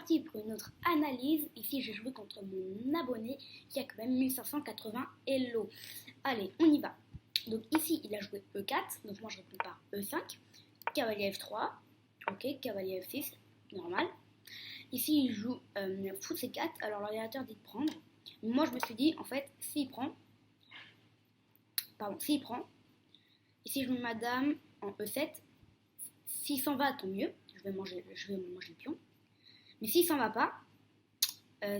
reparti pour une autre analyse. Ici, j'ai joué contre mon abonné qui a quand même 1580 Hello. Allez, on y va. Donc ici, il a joué E4, donc moi je réponds par E5. Cavalier F3, ok, cavalier F6, normal. Ici, il joue Fou C4, alors l'ordinateur dit de prendre. Moi, je me suis dit, en fait, s'il prend, ici je mets ma dame en E7. S'il s'en va, tant mieux, je vais manger le pion. Mais s'il s'en va pas,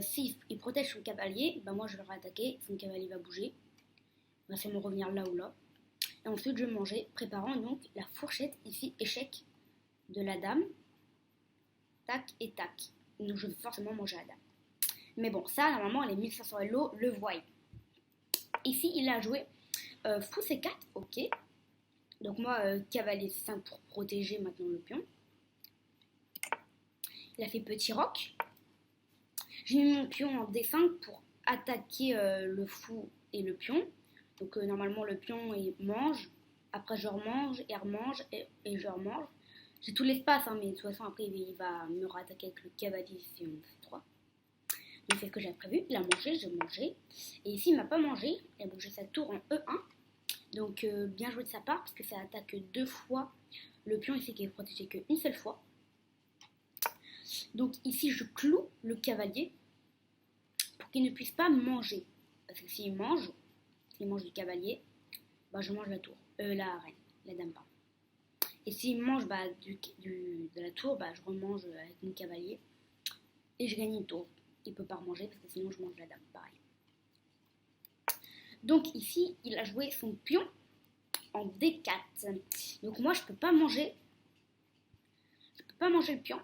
s'il protège son cavalier, moi je vais le réattaquer, son cavalier va bouger, il va seulement revenir là ou là. Et ensuite je vais manger, préparant donc la fourchette, ici échec de la dame, tac et tac. Donc je vais forcément manger la dame. Mais bon, ça normalement les 1500 Hello le voient. Ici il a joué Fou C4, ok. Donc moi, cavalier 5 pour protéger maintenant le pion. Il a fait petit roc. J'ai mis mon pion en D5 pour attaquer le fou et le pion. Donc normalement le pion il mange. Après je remange et remange et je remange. J'ai tout l'espace, mais de toute façon après il va me rattaquer avec le cavalier si on fait 3. Donc c'est ce que j'avais prévu. Il a mangé, j'ai mangé. Et ici il m'a pas mangé. Il a bougé sa tour en E1. Donc bien joué de sa part parce que ça attaque 2 fois le pion ici qui est protégé qu'une seule fois. Donc ici je cloue le cavalier pour qu'il ne puisse pas manger. Parce que s'il mange du cavalier, je mange la tour, la reine, la dame pardon. Et s'il mange de la tour, je remange avec mon cavalier et je gagne une tour. Il ne peut pas remanger parce que sinon je mange la dame, pareil. Donc ici, il a joué son pion en D4. Donc moi, je peux pas manger le pion.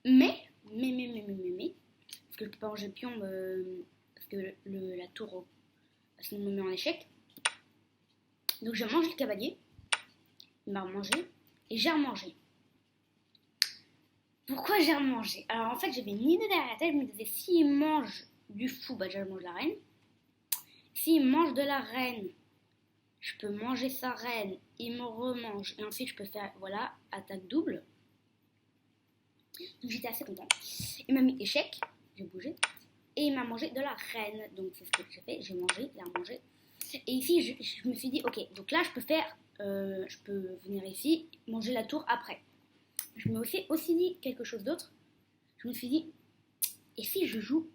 Mais, parce que je peux pas manger le pion parce que la tour, sinon me met en échec. Donc je mange le cavalier. Il m'a remangé et j'ai remangé. Pourquoi j'ai remangé? Alors en fait, j'avais une idée derrière la tête. Je me disais, s'il mange du fou, déjà je mange la reine. S'il mange de la reine, je peux manger sa reine, il me remange, et ensuite je peux faire, voilà, attaque double. Donc j'étais assez contente. Il m'a mis échec, j'ai bougé, et il m'a mangé de la reine. Donc c'est ce que j'ai fait, j'ai mangé, il a mangé. Et ici, je me suis dit, ok, donc là je peux venir ici, manger la tour après. Je me suis aussi dit quelque chose d'autre. Je me suis dit, et si je joue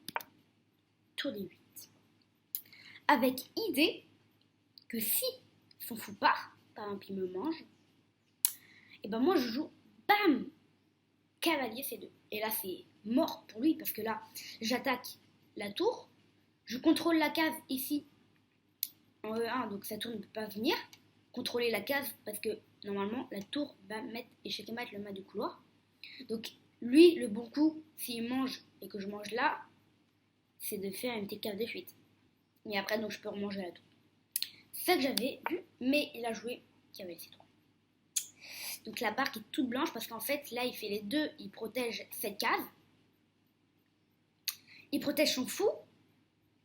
tour D8 avec idée que si son fou part, par exemple il me mange, et moi je joue, bam, cavalier C2. Et là c'est mort pour lui parce que là j'attaque la tour, je contrôle la case ici en E1, donc sa tour ne peut pas venir contrôler la case parce que normalement la tour va mettre échec et mat le mat du couloir. Donc lui le bon coup s'il mange et que je mange là, c'est de faire une petite case de fuite. Et après donc je peux remanger la tour. C'est ça que j'avais vu, mais il a joué cavalier C3. Donc la barre qui est toute blanche parce qu'en fait là il fait les deux, il protège cette case, il protège son fou,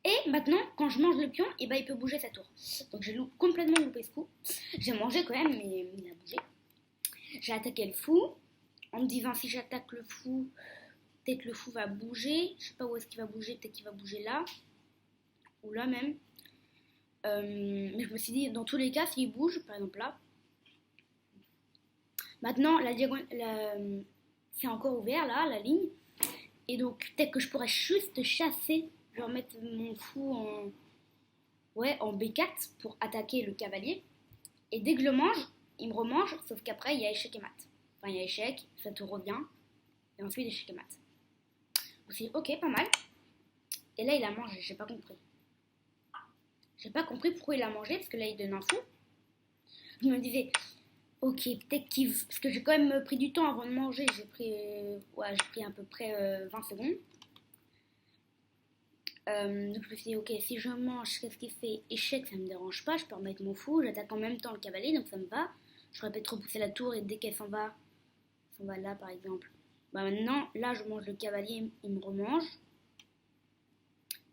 et maintenant quand je mange le pion, il peut bouger sa tour. Donc j'ai complètement loupé ce coup. J'ai mangé quand même, mais il a bougé. J'ai attaqué le fou en me disant si j'attaque le fou, peut-être le fou va bouger. Je sais pas où est-ce qu'il va bouger, peut-être qu'il va bouger là ou là même. Mais je me suis dit, dans tous les cas, s'il bouge, par exemple là, maintenant, la diagonale, c'est encore ouvert là, la ligne. Et donc, peut-être que je pourrais juste chasser, je vais remettre mon fou en B4 pour attaquer le cavalier. Et dès que je le mange, il me remange, sauf qu'après, il y a échec et mat. Enfin, il y a échec, ça te revient, et ensuite échec et mat. Donc, c'est ok, pas mal. Et là, il a mangé, j'ai pas compris. J'ai pas compris pourquoi il a mangé, parce que là il donne un fou. Je me disais, ok, peut-être qu'il... Parce que j'ai quand même pris du temps avant de manger, j'ai pris à peu près 20 secondes. Donc je me suis dit, ok, si je mange, qu'est-ce qu'il fait? Échec, ça me dérange pas, je peux remettre mon fou, j'attaque en même temps le cavalier, donc ça me va. Je pourrais peut-être repousser la tour et dès qu'elle s'en va là par exemple. Maintenant, là je mange le cavalier, il me remange.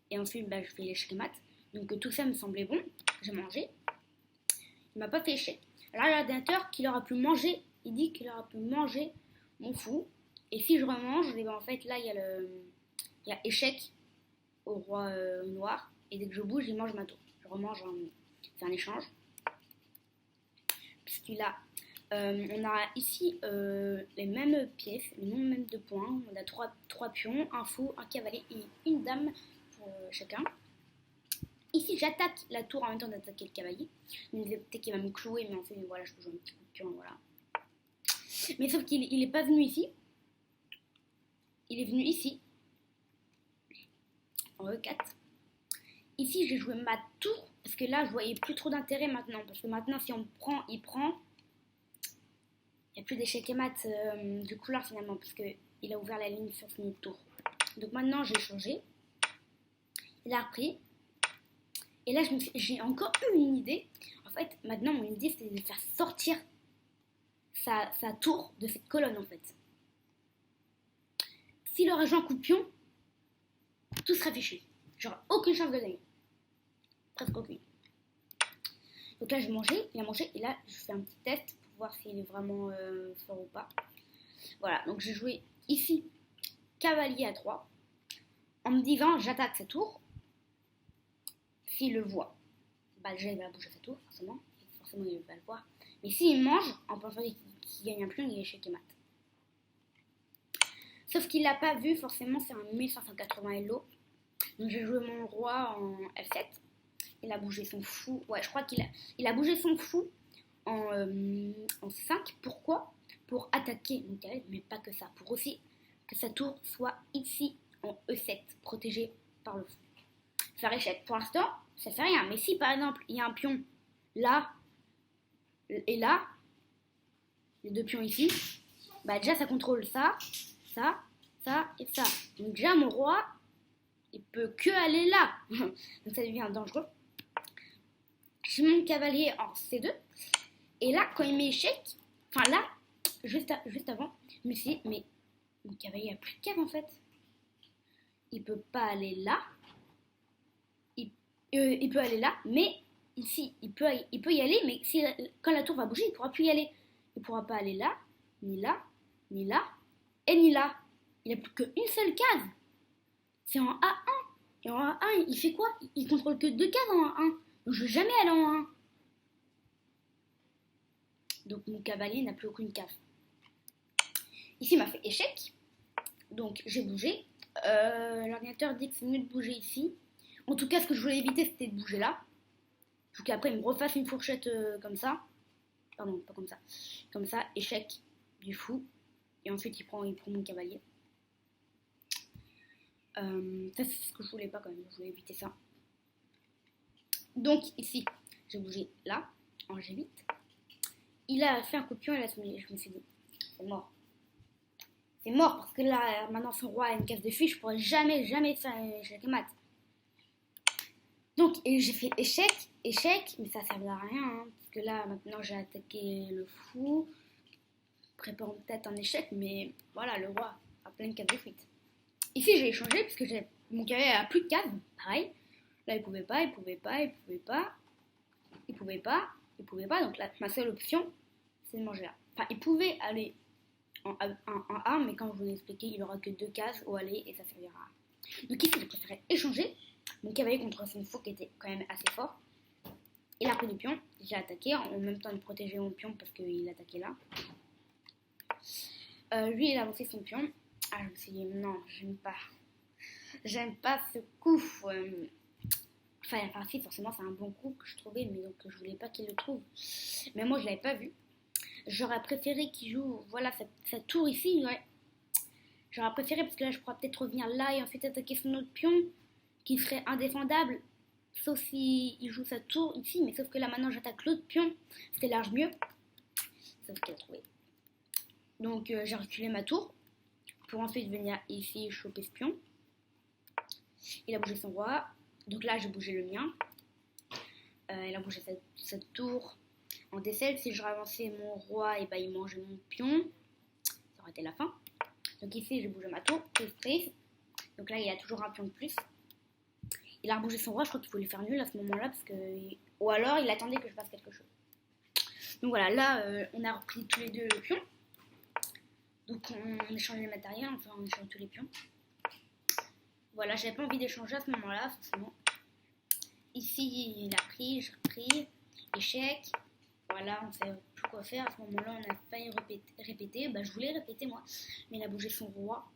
Et ensuite, je fais l'échec et mat. Donc tout ça me semblait bon, j'ai mangé. Il m'a pas fait échec. Alors l'ordinateur qu'il aura pu manger, il dit qu'il aura pu manger mon fou Et si je remange, et ben en fait là il y a échec au roi noir. Et dès que je bouge, il mange ma tour. Je remange, c'est un échange. Puisqu'il a, on a ici les mêmes pièces, les mêmes deux points. On a trois pions, un fou, un cavalier et une dame pour chacun. Ici, j'attaque la tour en même temps d'attaquer le cavalier. Donc, peut-être qu'il va me clouer, mais en fait, voilà, je peux jouer un petit coup de pion, voilà. Mais sauf qu'il n'est pas venu ici. Il est venu ici, en E4. Ici, j'ai joué ma tour, parce que là, je voyais plus trop d'intérêt maintenant. Parce que maintenant, si on prend, il prend. Il n'y a plus d'échec et mat du couleur finalement, parce qu'il a ouvert la ligne sur son tour. Donc maintenant, j'ai changé. Il a repris. Et là, j'ai encore eu une idée. En fait, maintenant, mon idée, c'est de faire sortir sa tour de cette colonne, en fait. S'il aurait joué un coup de pion, tout serait fichu. J'aurais aucune chance de gagner. Presque aucune. Donc là, j'ai mangé, il a mangé, et là, je fais un petit test pour voir s'il est vraiment fort ou pas. Voilà, donc j'ai joué ici, cavalier à 3, en me disant, j'attaque sa tour. S'il le voit, bah déjà, il va bouger sa tour, forcément. Forcément, il va le voir. Mais s'il mange, en pensant qu'il gagne un pion, il est échec et mat. Sauf qu'il l'a pas vu, forcément, c'est un 1580 Elo. Donc j'ai joué mon roi en F7. Il a bougé son fou. Ouais, je crois qu'il a bougé son fou en 5. Pourquoi? Pour attaquer mon cavalier, mais pas que ça. Pour aussi que sa tour soit ici en E7, protégée par le fou. Faire échec. Pour l'instant, ça fait rien. Mais si par exemple, il y a un pion là et là, les deux pions ici, bah déjà ça contrôle ça, ça, ça et ça. Donc déjà mon roi, il peut que aller là. Donc ça devient dangereux. J'ai mon cavalier en C2. Et là, quand il met échec, enfin là, juste avant, je me suis dit, mais mon cavalier a plus de cave en fait. Il peut pas aller là. Il peut aller là, mais ici, il peut y aller, mais quand la tour va bouger, il pourra plus y aller. Il pourra pas aller là, ni là, ni là, et ni là. Il n'a plus qu'une seule case. C'est en A1. Et en A1, il fait quoi? Il contrôle que 2 cases en A1. Donc je ne vais jamais aller en A1. Donc mon cavalier n'a plus aucune case. Ici, il m'a fait échec. Donc j'ai bougé. L'ordinateur dit que c'est mieux de bouger ici. En tout cas, ce que je voulais éviter, c'était de bouger là. Faut qu'après, il me refasse une fourchette comme ça. Pardon, pas comme ça. Comme ça, échec du fou. Et ensuite, il prend mon cavalier. Ça, c'est ce que je voulais pas quand même. Je voulais éviter ça. Donc, ici, j'ai bougé là, en G8. Il a fait un coup de pion et là, je me suis dit, c'est mort. C'est mort parce que là, maintenant, son roi a une case de fiche. Je pourrais jamais faire échec et mat. Donc, j'ai fait échec, mais ça ne servait à rien. Hein, parce que là, maintenant, j'ai attaqué le fou. Préparant peut-être un échec, mais voilà, le roi a plein de cases de fuite. Ici, j'ai échangé parce que mon cavalier a plus de cases. Pareil. Là, il pouvait pas. Donc là, ma seule option, c'est de manger là. Enfin, il pouvait aller en A, mais comme je vous l'ai expliqué, il n'aura que 2 cases au aller et ça servira à rien. Donc ici, j'ai préféré échanger mon cavalier contre son fou qui était quand même assez fort. Il a pris du pion, j'ai attaqué en même temps de protéger mon pion parce qu'il attaquait là. Lui, il a avancé son pion. Ah, je me suis dit, non, j'aime pas ce coup. Enfin, si, forcément, c'est un bon coup que je trouvais, mais donc je voulais pas qu'il le trouve. Mais moi, je l'avais pas vu. J'aurais préféré qu'il joue, voilà, sa tour ici, ouais. J'aurais préféré parce que là, je pourrais peut-être revenir là et ensuite attaquer son autre pion, qui serait indéfendable, sauf s'il joue sa tour ici, mais sauf que là, maintenant, j'attaque l'autre pion, c'était large mieux. Sauf qu'il a trouvé. Donc, j'ai reculé ma tour, pour ensuite venir ici choper ce pion. Il a bougé son roi, donc là, j'ai bougé le mien. Il a bougé cette tour. En D7, si je avançais mon roi, et ben il mangeait mon pion. Ça aurait été la fin. Donc ici, j'ai bougé ma tour, prise. Donc là, il y a toujours un pion de plus. Il a rebougé son roi, je crois qu'il faut lui faire nul à ce moment-là, parce que... ou alors il attendait que je fasse quelque chose. Donc voilà, là, on a repris tous les deux le pion. Donc on échange les matériels, enfin on échange tous les pions. Voilà, j'avais pas envie d'échanger à ce moment-là, forcément. Ici, il a pris, j'ai repris, échec. Voilà, on ne savait plus quoi faire. À ce moment-là, on a failli répéter. Bah, je voulais répéter moi, mais il a bougé son roi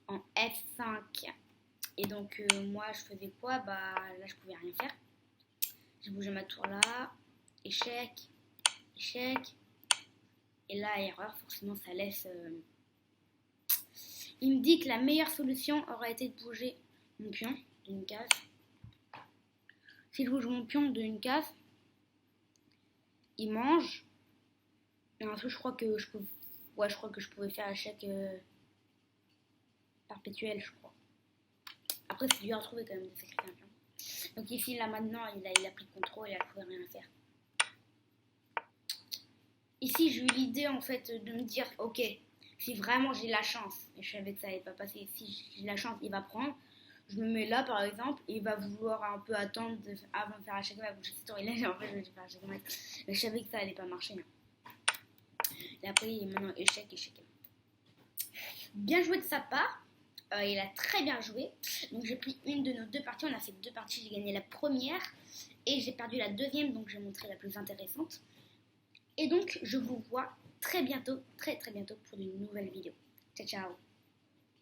en F5. Et donc, moi, je faisais quoi? Bah, là, je pouvais rien faire. J'ai bougé ma tour là, échec, échec. Et là, erreur, forcément, ça laisse. Il me dit que la meilleure solution aurait été de bouger mon pion d'une case. Si je bouge mon pion d'une case, il mange. Et ensuite, je crois que je pouvais faire échec perpétuel, je crois. Après, c'est dur à trouver quand même de sacrifier un pion. Donc ici, là, maintenant, il a pris le contrôle et là, je pouvais rien faire. Ici, j'ai eu l'idée, en fait, de me dire, ok, si vraiment j'ai la chance, et je savais que ça n'allait pas passer, si j'ai la chance, il va prendre. Je me mets là, par exemple, et il va vouloir un peu attendre avant de faire échec mat. Bouger cette tour, et là, en fait, je vais faire échec mat. Mais je savais que ça allait pas marcher. Hein. Et après, maintenant, échec, échec. Bien joué de sa part. Il a très bien joué. Donc j'ai pris une de nos deux parties. On a fait 2 parties. J'ai gagné la première et j'ai perdu la deuxième. Donc j'ai montré la plus intéressante. Et donc je vous vois très bientôt, très très bientôt pour une nouvelle vidéo. Ciao ciao.